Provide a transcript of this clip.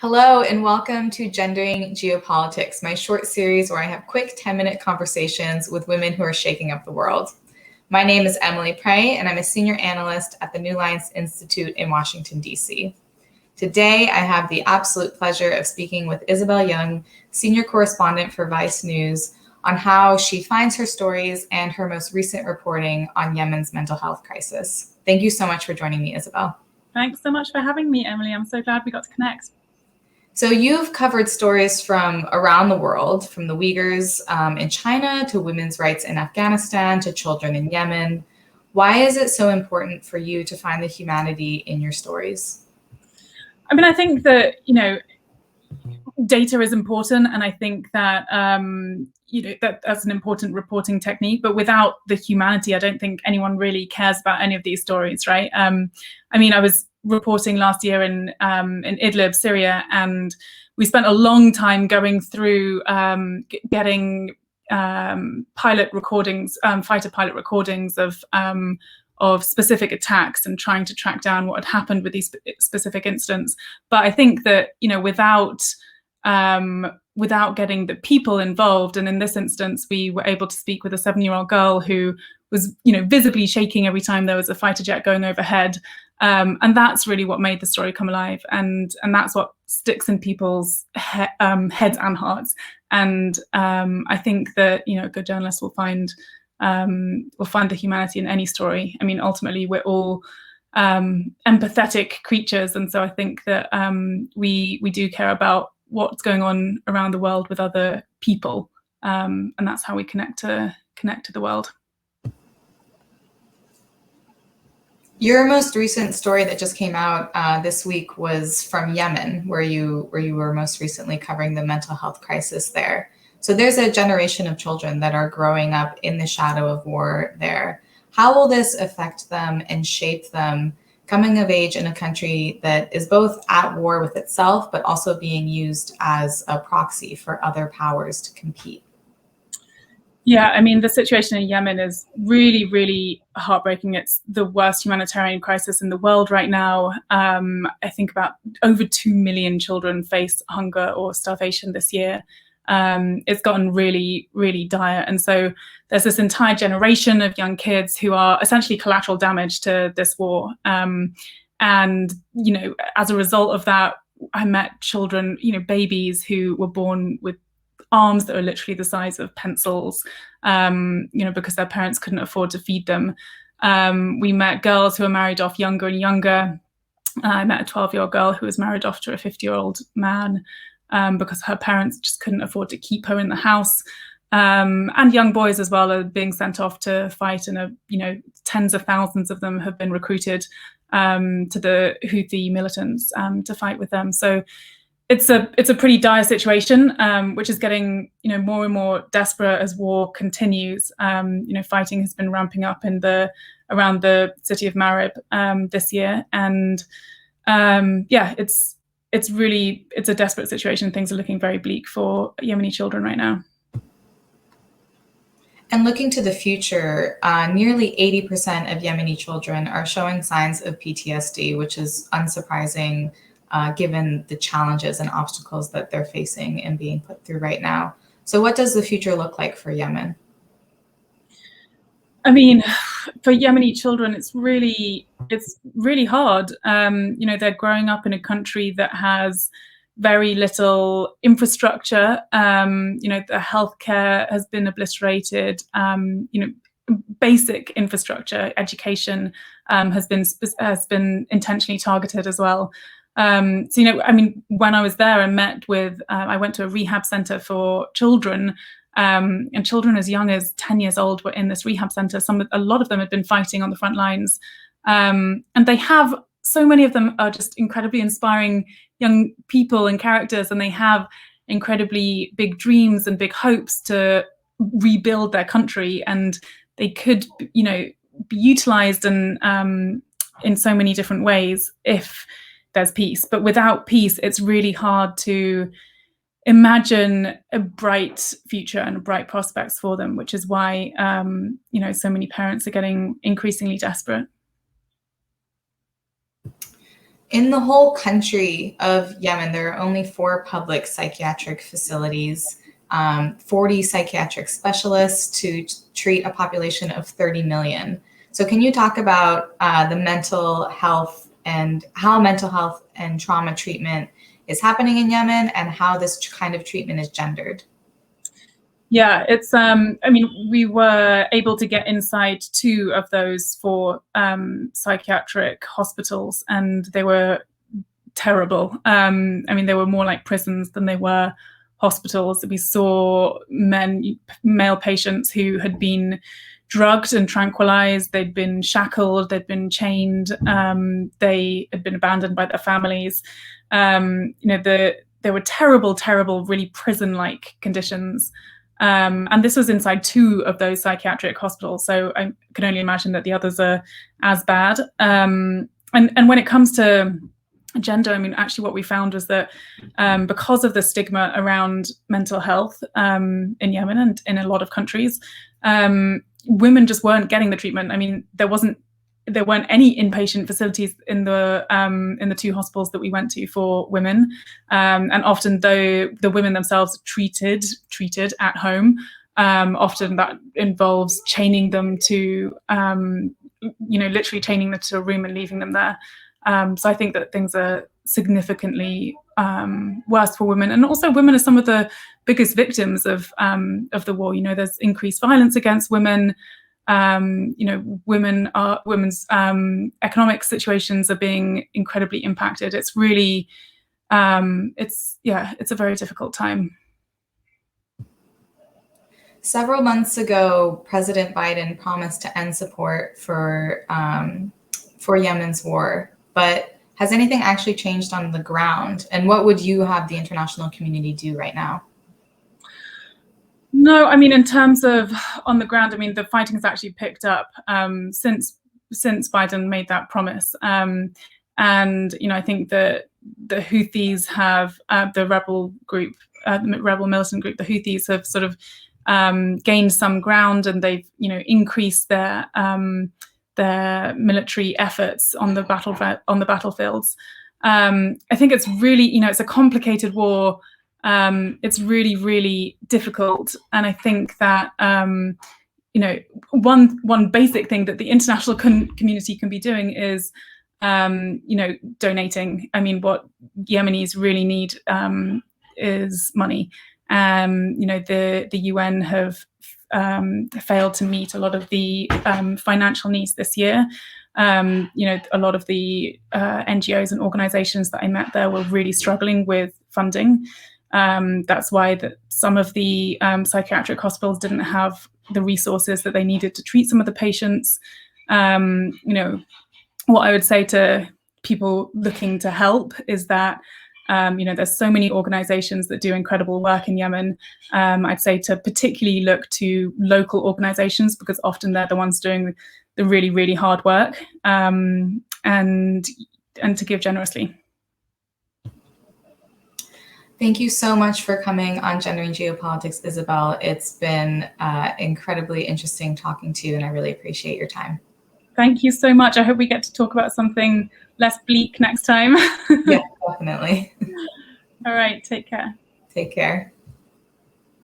Hello and welcome to Gendering Geopolitics, my short series where I have quick 10-minute conversations with women who are shaking up the world. My name is Emily Prey and I'm a senior analyst at the New Lines Institute in Washington, D.C. Today, I have the absolute pleasure of speaking with Isobel Yeung, senior correspondent for Vice News, on how she finds her stories and her most recent reporting on Yemen's mental health crisis. Thank you so much for joining me, Isobel. Thanks so much for having me, Emily. I'm so glad we got to connect. So you've covered stories from around the world, from the Uyghurs in China to women's rights in Afghanistan to children in Yemen. Why is it so important for you to find the humanity in your stories? I mean, I think that, data is important, and I think that, that's an important reporting technique. But without the humanity, I don't think anyone really cares about any of these stories, right? I was reporting last year in Idlib, Syria, and we spent a long time going through getting pilot recordings, fighter pilot recordings of specific attacks and trying to track down what had happened with these specific incidents. But I think that without getting the people involved, and in this instance, we were able to speak with a 7-year-old girl who was visibly shaking every time there was a fighter jet going overhead. And that's really what made the story come alive, and that's what sticks in people's heads and hearts. And I think that a good journalist will find the humanity in any story. I mean, ultimately, we're all empathetic creatures, and so I think that we do care about what's going on around the world with other people, and that's how we connect to the world. Your most recent story that just came out this week was from Yemen, where you were most recently covering the mental health crisis there. So there's a generation of children that are growing up in the shadow of war there. How will this affect them and shape them coming of age in a country that is both at war with itself, but also being used as a proxy for other powers to compete? Yeah, I mean, the situation in Yemen is really, really heartbreaking. It's the worst humanitarian crisis in the world right now. I think about over 2 million children face hunger or starvation this year. It's gotten really, really dire. And so there's this entire generation of young kids who are essentially collateral damage to this war. And, as a result of that, I met children, babies who were born with arms that are literally the size of pencils, because their parents couldn't afford to feed them. We met girls who were married off younger and younger. I met a 12-year-old girl who was married off to a 50-year-old man because her parents just couldn't afford to keep her in the house. And young boys as well are being sent off to fight, and tens of thousands of them have been recruited to the Houthi militants to fight with them. So it's a pretty dire situation, which is getting more and more desperate as war continues. Fighting has been ramping up around the city of Marib this year, and it's a desperate situation. Things are looking very bleak for Yemeni children right now. And looking to the future, nearly 80% of Yemeni children are showing signs of PTSD, which is unsurprising given the challenges and obstacles that they're facing and being put through right now. So what does the future look like for Yemen? I mean, for Yemeni children, it's really hard. They're growing up in a country that has very little infrastructure. The healthcare has been obliterated. Basic infrastructure, education has been intentionally targeted as well. When I was there, I went to a rehab center for children, and children as young as 10 years old were in this rehab center. A lot of them had been fighting on the front lines, and so many of them are just incredibly inspiring young people and characters, and they have incredibly big dreams and big hopes to rebuild their country, and they could, be utilized and in so many different ways if there's peace. But without peace, it's really hard to imagine a bright future and bright prospects for them, which is why so many parents are getting increasingly desperate. In the whole country of Yemen, there are only 4 public psychiatric facilities, 40 psychiatric specialists to treat a population of 30 million. So can you talk about the mental health and how mental health and trauma treatment is happening in Yemen and how this kind of treatment is gendered? Yeah, it's, I mean, we were able to get inside 2 of those 4 psychiatric hospitals, and they were terrible. I mean, they were more like prisons than they were hospitals. We saw male patients who had been drugged and tranquilized, they'd been shackled, they'd been chained, they had been abandoned by their families. There were terrible, terrible, really prison-like conditions. And this was inside 2 of those psychiatric hospitals, so I can only imagine that the others are as bad. And when it comes to gender, I mean, actually what we found was that because of the stigma around mental health in Yemen and in a lot of countries, women just weren't getting the treatment. I mean, there weren't any inpatient facilities in the 2 hospitals that we went to for women, and often though the women themselves treated at home, often that involves chaining them to literally chaining them to a room and leaving them there. So I think that things are significantly worse for women, and also women are some of the biggest victims of the war. There's increased violence against women. Women's economic situations are being incredibly impacted. It's really, it's a very difficult time. Several months ago, President Biden promised to end support for Yemen's war, but has anything actually changed on the ground? And what would you have the international community do right now? No, I mean, in terms of on the ground, I mean, the fighting has actually picked up since Biden made that promise. And, I think that the Houthis have, the rebel militant group, the Houthis have sort of gained some ground, and they've, increased their military efforts on the battlefields. I think it's really, it's a complicated war. It's really, really difficult. And I think that, one basic thing that the international community can be doing is, donating. I mean, what Yemenis really need is money. The UN have failed to meet a lot of the financial needs this year. A lot of the NGOs and organizations that I met there were really struggling with funding. That's why some of the psychiatric hospitals didn't have the resources that they needed to treat some of the patients. What I would say to people looking to help is that, there's so many organizations that do incredible work in Yemen. I'd say to particularly look to local organizations, because often they're the ones doing the really, really hard work, and to give generously. Thank you so much for coming on Gendering Geopolitics, Isobel. It's been incredibly interesting talking to you, and I really appreciate your time. Thank you so much. I hope we get to talk about something less bleak next time. Yeah, definitely. All right, take care. Take care.